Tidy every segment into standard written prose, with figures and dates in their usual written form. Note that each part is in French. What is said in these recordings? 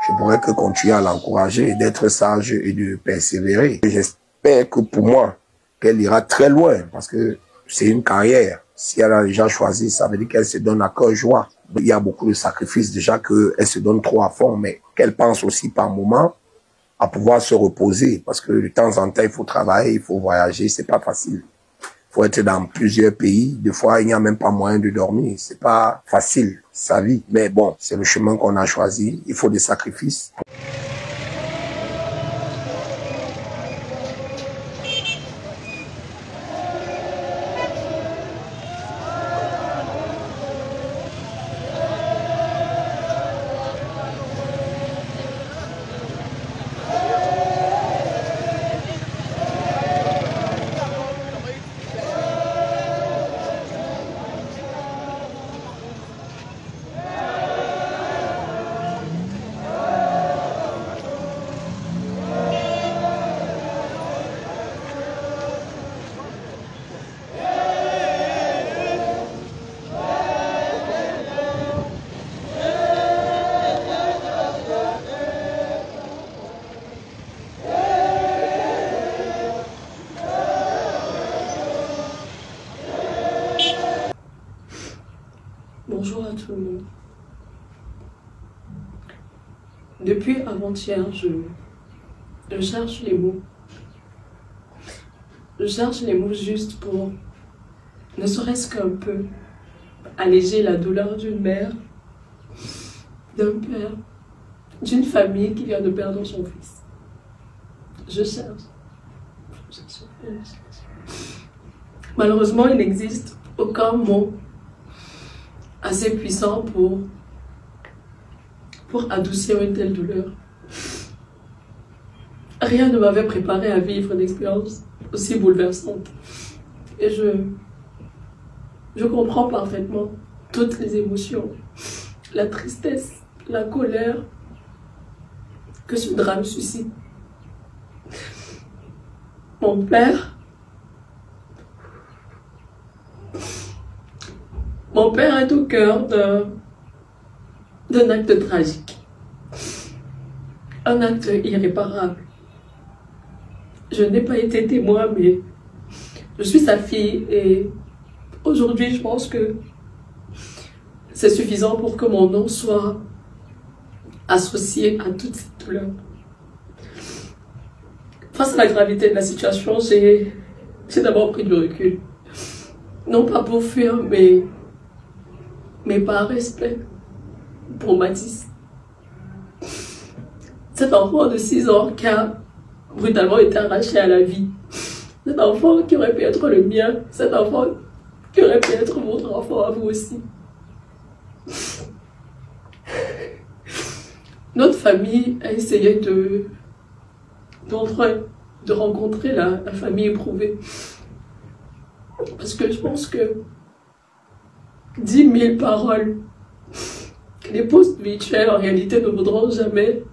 je pourrais que continuer à l'encourager, d'être sage et de persévérer. J'espère que pour moi, qu'elle ira très loin parce que c'est une carrière. Si elle a déjà choisi, ça veut dire qu'elle se donne à cœur joie. Il y a beaucoup de sacrifices déjà qu'elle se donne trop à fond, mais qu'elle pense aussi par moment à pouvoir se reposer parce que de temps en temps, il faut travailler, il faut voyager, c'est pas facile. Il faut être dans plusieurs pays. Des fois, il n'y a même pas moyen de dormir. C'est pas facile, sa vie. Mais bon, c'est le chemin qu'on a choisi. Il faut des sacrifices. Bonjour à tout le monde. Depuis avant-hier, je cherche les mots. Je cherche les mots justes pour, ne serait-ce qu'un peu, alléger la douleur d'une mère, d'un père, d'une famille qui vient de perdre son fils. Je cherche. Malheureusement, il n'existe aucun mot assez puissant pour adoucir une telle douleur. Rien ne m'avait préparé à vivre une expérience aussi bouleversante. Et je comprends parfaitement toutes les émotions, la tristesse, la colère que ce drame suscite. Mon père est au cœur d'un acte tragique, un acte irréparable. Je n'ai pas été témoin, mais je suis sa fille et aujourd'hui je pense que c'est suffisant pour que mon nom soit associé à toute cette douleur. Face à la gravité de la situation, j'ai d'abord pris du recul. Non pas pour fuir, mais par respect pour Mathis. Cet enfant de 6 ans qui a brutalement été arraché à la vie. Cet enfant qui aurait pu être le mien. Cet enfant qui aurait pu être votre enfant à vous aussi. Notre famille a essayé de rencontrer la famille éprouvée. Parce que je pense que 10 000 paroles, les postes virtuels en réalité ne vaudront jamais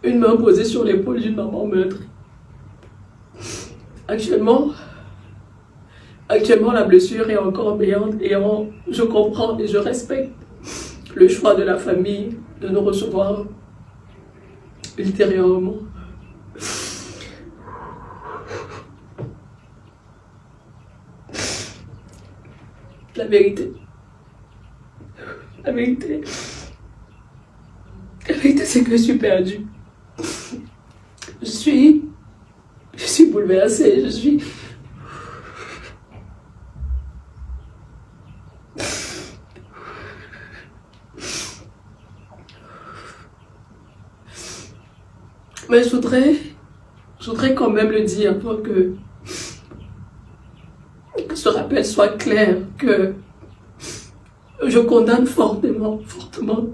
une main posée sur l'épaule d'une maman meurtrie. Actuellement, la blessure est encore béante et je comprends et je respecte le choix de la famille de nous recevoir ultérieurement. La vérité, c'est que je suis perdue. Je suis bouleversée, mais je voudrais quand même le dire pour que ce rappel soit clair, que je condamne fortement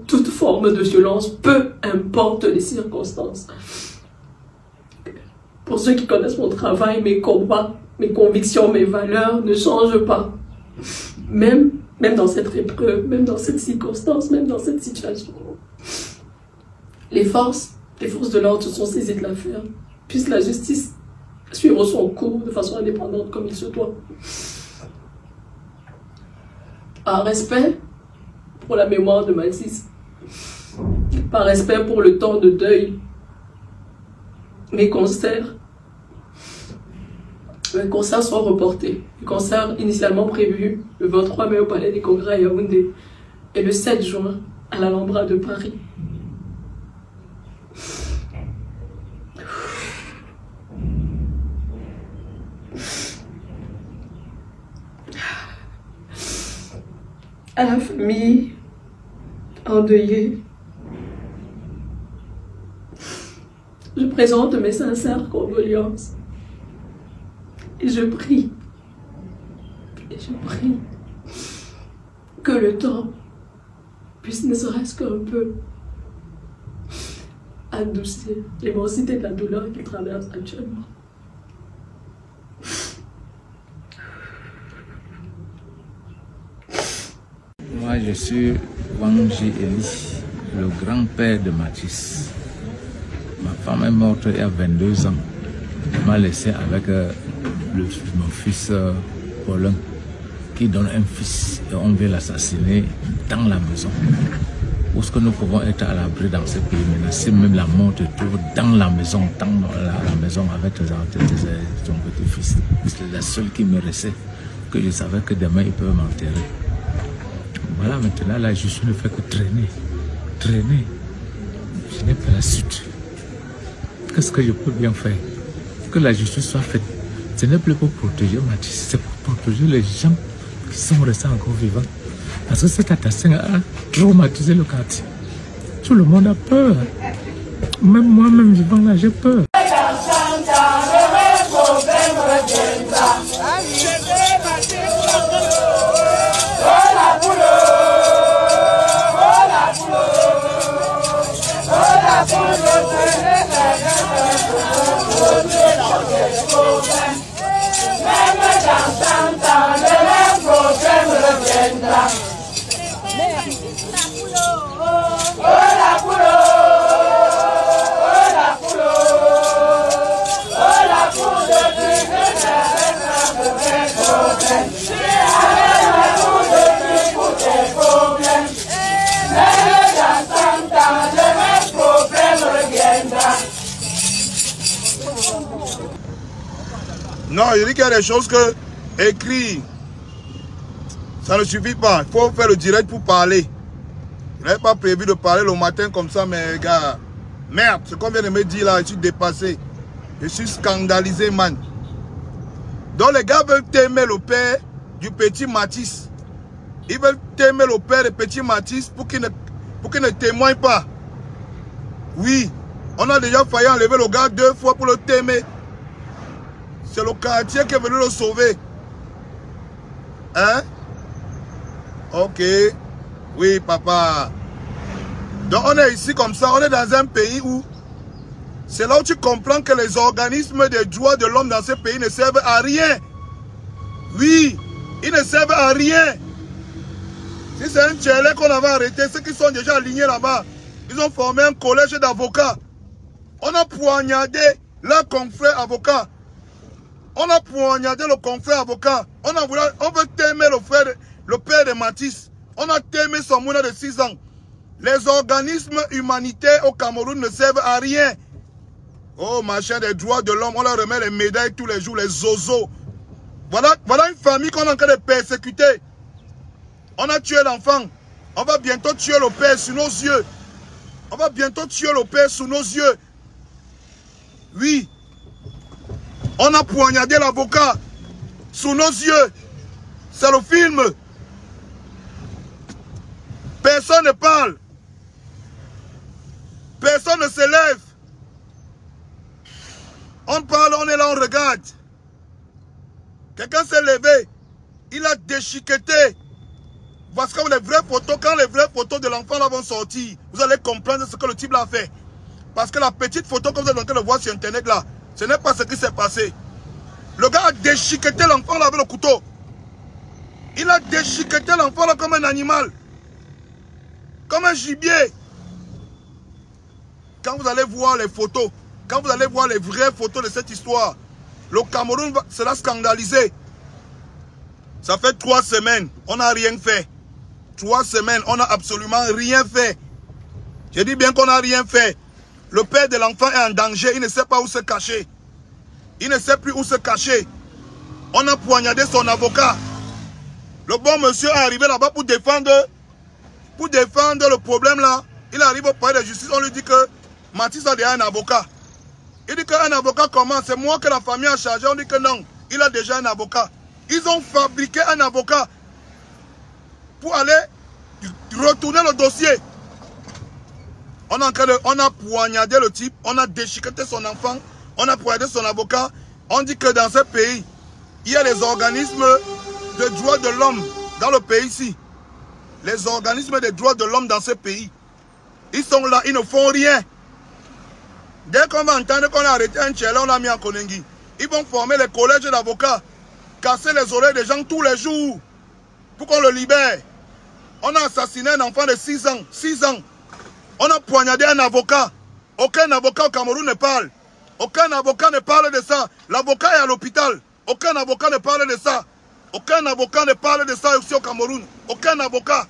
toute forme de violence, peu importe les circonstances. Pour ceux qui connaissent mon travail, mes combats, mes convictions, mes valeurs ne changent pas. Même dans cette épreuve, même dans cette circonstance, même dans cette situation. Les forces de l'ordre se sont saisies de l'affaire. Puisse la justice suivre son cours de façon indépendante comme il se doit. Un respect pour la mémoire de Mathis. Par respect pour le temps de deuil, mes concerts sont reportés. Les concerts initialement prévus le 23 mai au Palais des Congrès à Yaoundé et le 7 juin à l'Alhambra de Paris. À la famille endeuillée, je présente mes sincères condoléances et je prie que le temps puisse ne serait-ce qu'un peu adoucir l'immensité de la douleur qu'il traverse actuellement. Moi, je suis Wangji Eli, le grand-père de Mathis. Ma femme est morte il y a 22 ans. Elle m'a laissé avec mon fils Paulin, qui donne un fils et on veut l'assassiner dans la maison. Où est-ce que nous pouvons être à l'abri dans ce pays maintenant? Si même la mort te trouve dans la maison avec ton petit-fils. C'est la seule qui me restait, que je savais que demain ils peuvent m'enterrer. Voilà, maintenant la justice ne fait que traîner. Je n'ai pas la suite. Qu'est-ce que je peux bien faire? Que la justice soit faite. Ce n'est plus pour protéger Mathis, c'est pour protéger les gens qui sont restés encore vivants. Parce que cette attaque a traumatisé le quartier. Tout le monde a peur. Même moi-même vivant là, j'ai peur. Non, je dis qu'il y a des choses que écrire, ça ne suffit pas. Il faut faire le direct pour parler. Je n'avais pas prévu de parler le matin comme ça, mais gars, merde, ce qu'on vient de me dire là, je suis dépassé. Je suis scandalisé, man. Donc les gars veulent t'aimer le père du petit Mathis. Ils veulent t'aimer le père du petit Mathis pour qu'il ne témoigne pas. Oui, on a déjà failli enlever le gars 2 fois pour le t'aimer. C'est le quartier qui est venu le sauver. Hein? Ok. Oui, papa. Donc on est ici comme ça, on est dans un pays où c'est là où tu comprends que les organismes des droits de l'homme dans ce pays ne servent à rien. Oui, ils ne servent à rien. Si c'est un tchèlé qu'on avait arrêté, ceux qui sont déjà alignés là-bas, ils ont formé un collège d'avocats. On a poignardé leur confrère avocat. On a poignardé le confrère avocat. On veut t'aimer le père de Mathis. On a t'aimé son mouna de 6 ans. Les organismes humanitaires au Cameroun ne servent à rien. Oh, machin des droits de l'homme, on leur remet les médailles tous les jours, les zozos. Voilà une famille qu'on est en train de persécuter. On a tué l'enfant. On va bientôt tuer le père sous nos yeux. On va bientôt tuer le père sous nos yeux. Oui. On a poignardé l'avocat sous nos yeux. C'est le film. Personne ne parle. Personne ne se lève. On parle, on est là, on regarde. Quelqu'un s'est levé. Il a déchiqueté. Parce que les vraies photos, quand les vraies photos de l'enfant là vont sortir, vous allez comprendre ce que le type l'a fait. Parce que la petite photo que vous êtes en train de voir sur internet là, ce n'est pas ce qui s'est passé. Le gars a déchiqueté l'enfant là avec le couteau. Il a déchiqueté l'enfant là comme un animal. Comme un gibier. Quand vous allez voir les photos, quand vous allez voir les vraies photos de cette histoire, le Cameroun sera scandalisé. Ça fait 3 semaines, on n'a rien fait. 3 semaines, on n'a absolument rien fait. Je dis bien qu'on n'a rien fait. Le père de l'enfant est en danger. Il ne sait pas où se cacher. Il ne sait plus où se cacher. On a poignardé son avocat. Le bon monsieur est arrivé là-bas pour défendre le problème là. Il arrive au palais de justice. On lui dit que Mathis a déjà un avocat. Il dit qu'un avocat comment? C'est moi que la famille a chargé. On dit que non. Il a déjà un avocat. Ils ont fabriqué un avocat pour aller retourner le dossier. On a poignardé le type. On a déchiqueté son enfant. On a poignardé son avocat. On dit que dans ce pays, il y a les organismes de droits de l'homme dans le pays ici. Les organismes de droits de l'homme dans ce pays. Ils sont là, ils ne font rien. Dès qu'on va entendre qu'on a arrêté un tchèle, on l'a mis en Konengi. Ils vont former les collèges d'avocats, casser les oreilles des gens tous les jours pour qu'on le libère. On a assassiné un enfant de 6 ans. 6 ans. On a poignardé un avocat. Aucun avocat au Cameroun ne parle. Aucun avocat ne parle de ça. L'avocat est à l'hôpital. Aucun avocat ne parle de ça. Aucun avocat ne parle de ça aussi au Cameroun. Aucun avocat.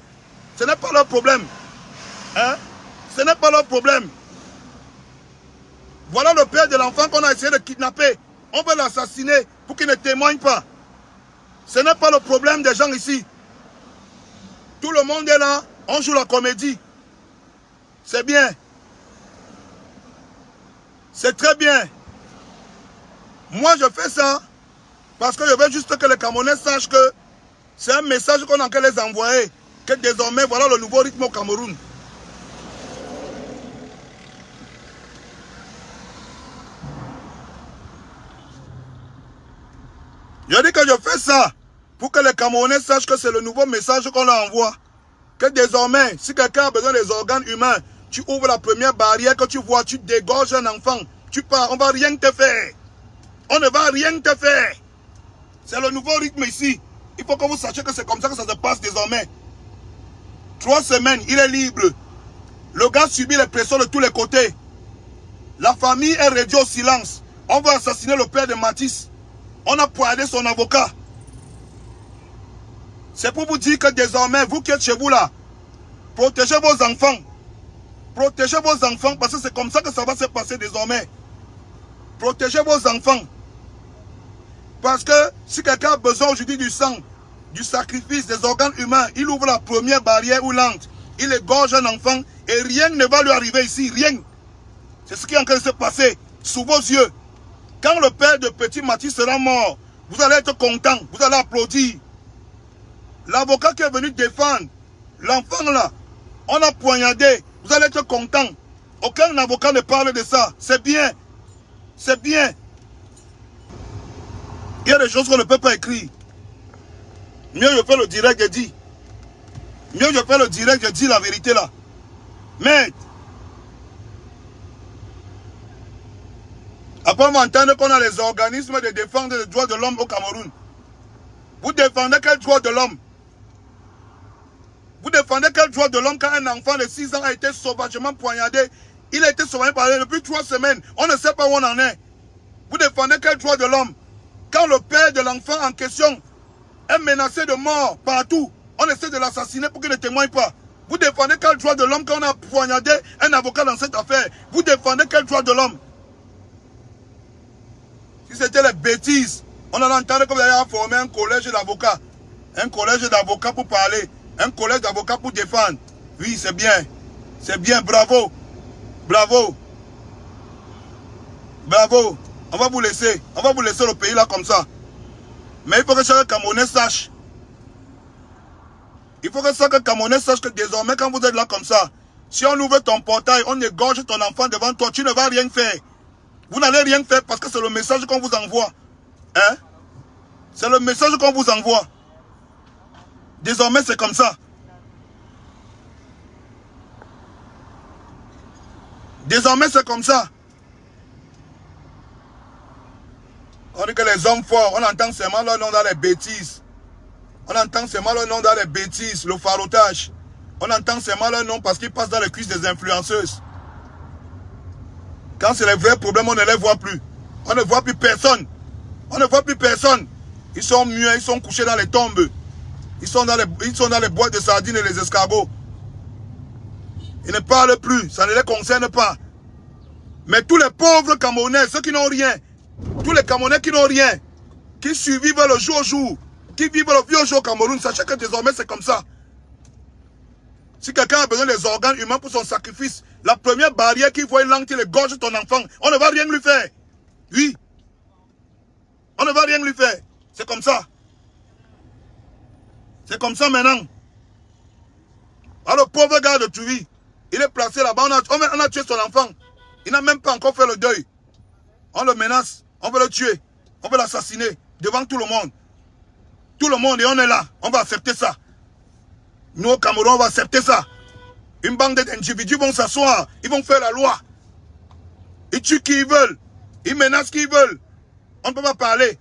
Ce n'est pas leur problème. Hein? Ce n'est pas leur problème. Voilà le père de l'enfant qu'on a essayé de kidnapper. On veut l'assassiner pour qu'il ne témoigne pas. Ce n'est pas le problème des gens ici. Tout le monde est là. On joue la comédie. C'est bien. C'est très bien. Moi, je fais ça parce que je veux juste que les Camerounais sachent que c'est un message qu'on a envie de les envoyer. Que désormais, voilà le nouveau rythme au Cameroun. Je dis que je fais ça pour que les Camerounais sachent que c'est le nouveau message qu'on leur envoie. Que désormais, si quelqu'un a besoin des organes humains, tu ouvres la première barrière que tu vois, tu dégorges un enfant, tu pars, on ne va rien te faire. On ne va rien te faire. C'est le nouveau rythme ici. Il faut que vous sachiez que c'est comme ça que ça se passe désormais. 3 semaines, il est libre. Le gars subit les pressions de tous les côtés. La famille est réduite au silence. On va assassiner le père de Mathis. On a poignardé son avocat. C'est pour vous dire que désormais, vous qui êtes chez vous là, protégez vos enfants. Protégez vos enfants parce que c'est comme ça que ça va se passer désormais. Protégez vos enfants. Parce que si quelqu'un a besoin aujourd'hui du sang, du sacrifice, des organes humains, il ouvre la première barrière ou lente. Il égorge un enfant et rien ne va lui arriver ici. Rien. C'est ce qui est en train de se passer sous vos yeux. Quand le père de petit Mathis sera mort, vous allez être content, vous allez applaudir. L'avocat qui est venu défendre l'enfant là, on a poignardé, vous allez être content. Aucun avocat ne parle de ça. C'est bien. C'est bien. Il y a des choses qu'on ne peut pas écrire. Mieux je fais le direct, je dis. Mieux je fais le direct, je dis la vérité là. Mais après m'entendre qu'on a les organismes de défense des droits de l'homme au Cameroun. Vous défendez quel droit de l'homme? Vous défendez quel droit de l'homme quand un enfant de 6 ans a été sauvagement poignardé? Il a été sauvagement poignardé depuis 3 semaines. On ne sait pas où on en est. Vous défendez quel droit de l'homme? Quand le père de l'enfant en question est menacé de mort partout, on essaie de l'assassiner pour qu'il ne témoigne pas. Vous défendez quel droit de l'homme quand on a poignardé un avocat dans cette affaire? Vous défendez quel droit de l'homme? Si c'était les bêtises, on en entendait comme d'ailleurs former un collège d'avocats. Un collège d'avocats pour parler. Un collège d'avocats pour défendre. Oui, c'est bien. C'est bien, bravo. Bravo. Bravo. On va vous laisser. On va vous laisser le pays là comme ça. Mais il faut que chaque Camerounais sache. Il faut que chaque Camerounais sache que désormais, quand vous êtes là comme ça, si on ouvre ton portail, on égorge ton enfant devant toi, tu ne vas rien faire. Vous n'allez rien faire parce que c'est le message qu'on vous envoie. Hein? C'est le message qu'on vous envoie. Désormais, c'est comme ça. Désormais, c'est comme ça. On dit que les hommes forts, on entend seulement leur nom dans les bêtises. On entend seulement leur nom dans les bêtises, le farotage. On entend seulement leur nom parce qu'ils passent dans les cuisses des influenceuses. Quand c'est les vrais problèmes, on ne les voit plus. On ne voit plus personne. On ne voit plus personne. Ils sont muets, ils sont couchés dans les tombes. Ils sont dans les boîtes de sardines et les escargots. Ils ne parlent plus, ça ne les concerne pas. Mais tous les pauvres Camerounais, ceux qui n'ont rien, tous les Camerounais qui n'ont rien, qui survivent le jour au jour, qui vivent le vieux jour au Cameroun, sachez que désormais c'est comme ça. Si quelqu'un a besoin des organes humains pour son sacrifice, la première barrière qu'il voit langue, il égorge ton enfant. On ne va rien lui faire. Oui. On ne va rien lui faire. C'est comme ça. C'est comme ça maintenant. Alors le pauvre gars de Tuvi, il est placé là-bas, on a tué son enfant. Il n'a même pas encore fait le deuil. On le menace, on veut le tuer, on veut l'assassiner devant tout le monde. Tout le monde, et on est là, on va accepter ça. Nous au Cameroun, on va accepter ça. Une bande d'individus vont s'asseoir, ils vont faire la loi. Ils tuent qui ils veulent, ils menacent qui ils veulent. On ne peut pas parler.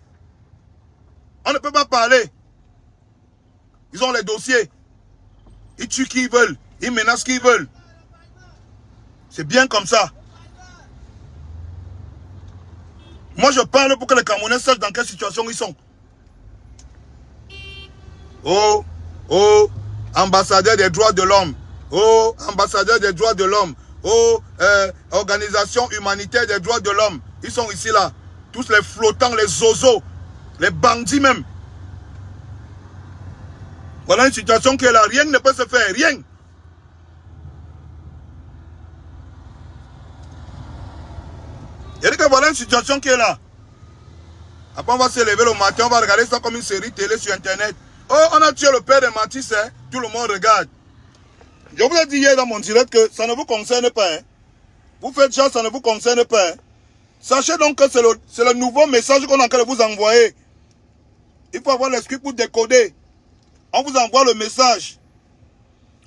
On ne peut pas parler. Ils ont les dossiers. Ils tuent qui ils veulent, ils menacent qui ils veulent. C'est bien comme ça. Moi, je parle pour que les Camerounais sachent dans quelle situation ils sont. Oh, oh, ambassadeur des droits de l'homme. Oh, ambassadeur des droits de l'homme. Oh, organisation humanitaire des droits de l'homme. Ils sont ici là. Tous les flottants, les zozos, les bandits même. Voilà une situation qui est là. Rien ne peut se faire. Rien. Il dit que voilà une situation qui est là. Après, on va se lever le matin, on va regarder ça comme une série télé sur Internet. Oh, on a tué le père de Matisse, hein? Tout le monde regarde. Je vous ai dit hier dans mon direct que ça ne vous concerne pas. Hein? Vous faites genre, ça ne vous concerne pas. Hein? Sachez donc que c'est le nouveau message qu'on est en train de vous envoyer. Il faut avoir l'esprit pour décoder. On vous envoie le message.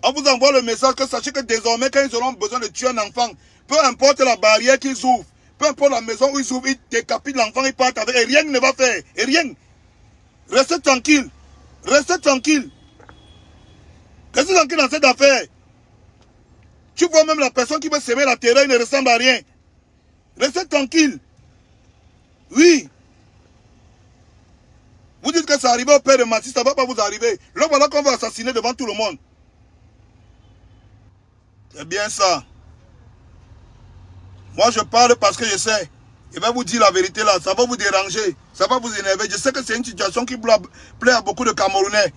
On vous envoie le message que sachez que désormais, quand ils auront besoin de tuer un enfant, peu importe la barrière qu'ils ouvrent, peu importe la maison où ils ouvrent, ils décapitent l'enfant, ils partent avec, et rien ne va faire. Et rien. Restez tranquille. Restez tranquille. Restez tranquille dans cette affaire. Tu vois même la personne qui veut semer la terreur, il ne ressemble à rien. Restez tranquille. Oui. Vous dites que ça arrive au père de Matisse, ça ne va pas vous arriver. Là, voilà qu'on va assassiner devant tout le monde. C'est bien ça. Moi, je parle parce que je sais. Je vais vous dire la vérité là. Ça va vous déranger. Ça va vous énerver. Je sais que c'est une situation qui plaît à beaucoup de Camerounais.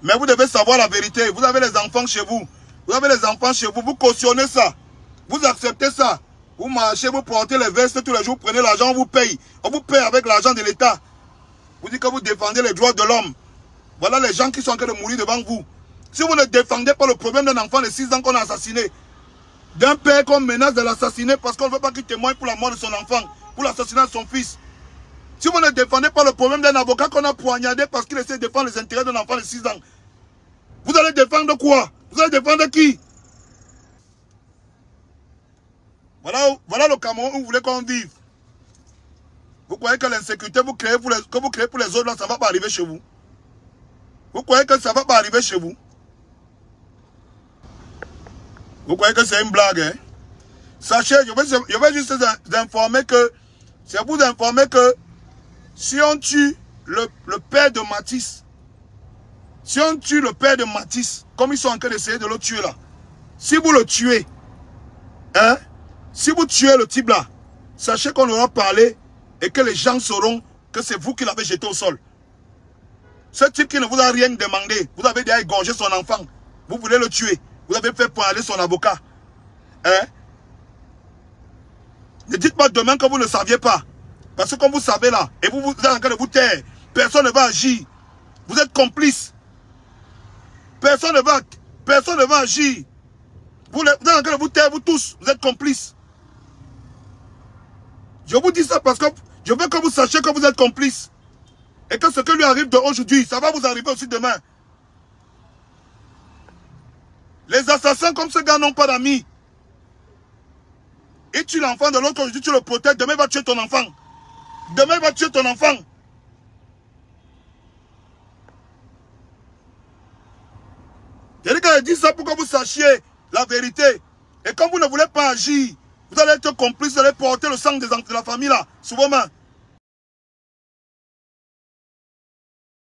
Mais vous devez savoir la vérité. Vous avez les enfants chez vous. Vous avez les enfants chez vous. Vous cautionnez ça. Vous acceptez ça. Vous marchez, vous portez les vestes tous les jours. Vous prenez l'argent, on vous paye. On vous paye avec l'argent de l'État. Vous dites que vous défendez les droits de l'homme. Voilà les gens qui sont en train de mourir devant vous. Si vous ne défendez pas le problème d'un enfant de 6 ans qu'on a assassiné, d'un père qu'on menace de l'assassiner parce qu'on ne veut pas qu'il témoigne pour la mort de son enfant, pour l'assassinat de son fils. Si vous ne défendez pas le problème d'un avocat qu'on a poignardé parce qu'il essaie de défendre les intérêts d'un enfant de 6 ans, vous allez défendre quoi? Vous allez défendre qui? Voilà le Cameroun où vous voulez qu'on vive. Vous croyez que l'insécurité que vous créez pour les autres, là, ça ne va pas arriver chez vous? Vous croyez que ça ne va pas arriver chez vous? Vous croyez que c'est une blague, hein? Sachez, je vais juste vous informer que, c'est vous informer que si on tue le père de Matisse, si on tue le père de Matisse, comme ils sont en train d'essayer de le tuer là, si vous le tuez, hein, si vous tuez le type là, sachez qu'on aura parlé et que les gens sauront que c'est vous qui l'avez jeté au sol. Ce type qui ne vous a rien demandé, vous avez déjà égorgé son enfant, vous voulez le tuer, vous avez fait parler son avocat. Hein? Ne dites pas demain que vous ne saviez pas. Parce que comme vous savez là, et vous êtes en train de vous taire, personne ne va agir. Vous êtes complice. Personne ne va agir. Vous êtes en train de vous taire, vous tous, vous êtes complices. Je vous dis ça parce que je veux que vous sachiez que vous êtes complices. Et que ce qui lui arrive d'aujourd'hui, ça va vous arriver aussi demain. Les assassins comme ce gars n'ont pas d'amis. Et tu l'enfant de l'autre, aujourd'hui tu le protèges, demain il va tuer ton enfant. Demain il va tuer ton enfant. Je dis ça pour que vous sachiez la vérité. Et quand vous ne voulez pas agir, vous allez être complice, vous allez porter le sang de la famille là, sous vos mains.